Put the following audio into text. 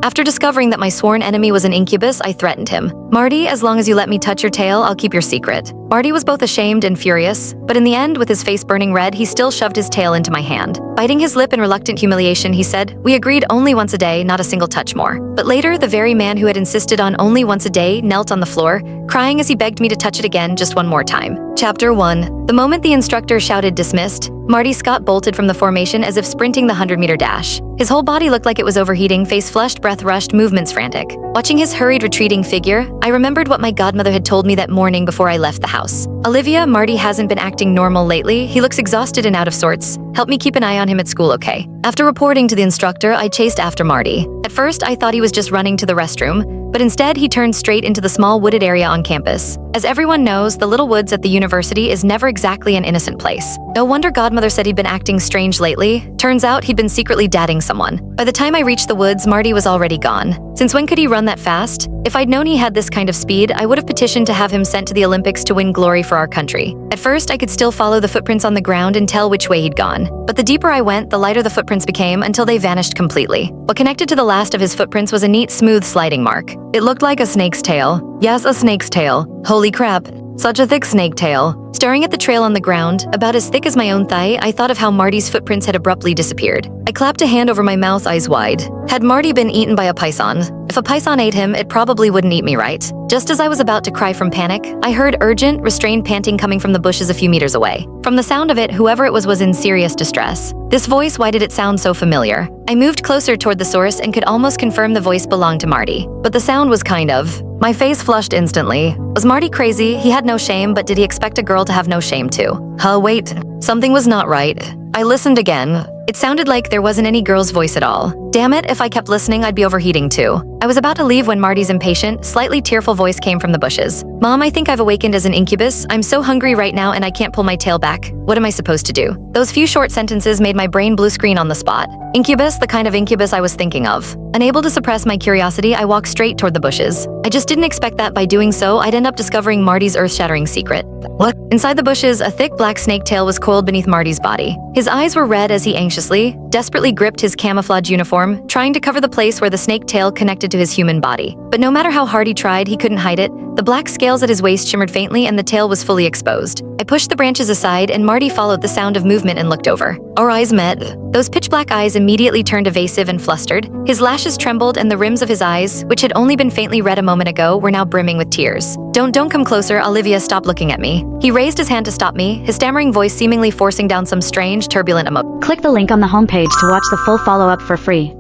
After discovering that my sworn enemy was an incubus, I threatened him. "Marty, as long as you let me touch your tail, I'll keep your secret." Marty was both ashamed and furious, but in the end, with his face burning red, he still shoved his tail into my hand. Biting his lip in reluctant humiliation, he said, "We agreed only once a day, not a single touch more." But later, the very man who had insisted on only once a day knelt on the floor, crying as he begged me to touch it again just one more time. Chapter 1. The moment the instructor shouted dismissed, Marty Scott bolted from the formation as if sprinting the 100-meter dash. His whole body looked like it was overheating, face flushed, breath rushed, movements frantic. Watching his hurried, retreating figure, I remembered what my godmother had told me that morning before I left the house. "Olivia, Marty hasn't been acting normal lately. He looks exhausted and out of sorts. Help me keep an eye on him at school, okay?" After reporting to the instructor, I chased after Marty. At first, I thought he was just running to the restroom, but instead he turned straight into the small wooded area on campus. As everyone knows, the little woods at the university is never exactly an innocent place. No wonder godmother said he'd been acting strange lately. Turns out he'd been secretly dating someone. By the time I reached the woods, Marty was already gone. Since when could he run that fast? If I'd known he had this kind of speed, I would have petitioned to have him sent to the Olympics to win glory for our country. At first, I could still follow the footprints on the ground and tell which way he'd gone. But the deeper I went, the lighter the footprints became until they vanished completely. What connected to the last of his footprints was a neat, smooth sliding mark. It looked like a snake's tail. Yes, a snake's tail. Holy crap. Such a thick snake tail. Staring at the trail on the ground, about as thick as my own thigh, I thought of how Marty's footprints had abruptly disappeared. I clapped a hand over my mouth, eyes wide. Had Marty been eaten by a python? If a python ate him, it probably wouldn't eat me, right? Just as I was about to cry from panic, I heard urgent, restrained panting coming from the bushes a few meters away. From the sound of it, whoever it was in serious distress. This voice, why did it sound so familiar? I moved closer toward the source and could almost confirm the voice belonged to Marty. But the sound was kind of... My face flushed instantly. Was Marty crazy? He had no shame, but did he expect a girl to have no shame too? Wait. Something was not right. I listened again. It sounded like there wasn't any girl's voice at all. Damn it, if I kept listening, I'd be overheating too. I was about to leave when Marty's impatient, slightly tearful voice came from the bushes. "Mom, I think I've awakened as an incubus. I'm so hungry right now and I can't pull my tail back. What am I supposed to do?" Those few short sentences made my brain blue screen on the spot. Incubus, the kind of incubus I was thinking of. Unable to suppress my curiosity, I walked straight toward the bushes. I just didn't expect that by doing so, I'd end up discovering Marty's earth-shattering secret. What? Inside the bushes, a thick black snake tail was coiled beneath Marty's body. His eyes were red as he anxiously, desperately gripped his camouflage uniform, trying to cover the place where the snake tail connected to his human body. But no matter how hard he tried, he couldn't hide it. The black scales at his waist shimmered faintly and the tail was fully exposed. I pushed the branches aside and Marty followed the sound of movement and looked over. Our eyes met. Those pitch-black eyes immediately turned evasive and flustered. His lashes trembled and the rims of his eyes, which had only been faintly red a moment ago, were now brimming with tears. Don't come closer, Olivia, stop looking at me." He raised his hand to stop me, his stammering voice seemingly forcing down some strange, turbulent emotion. Click the link on the homepage to watch the full follow-up for free.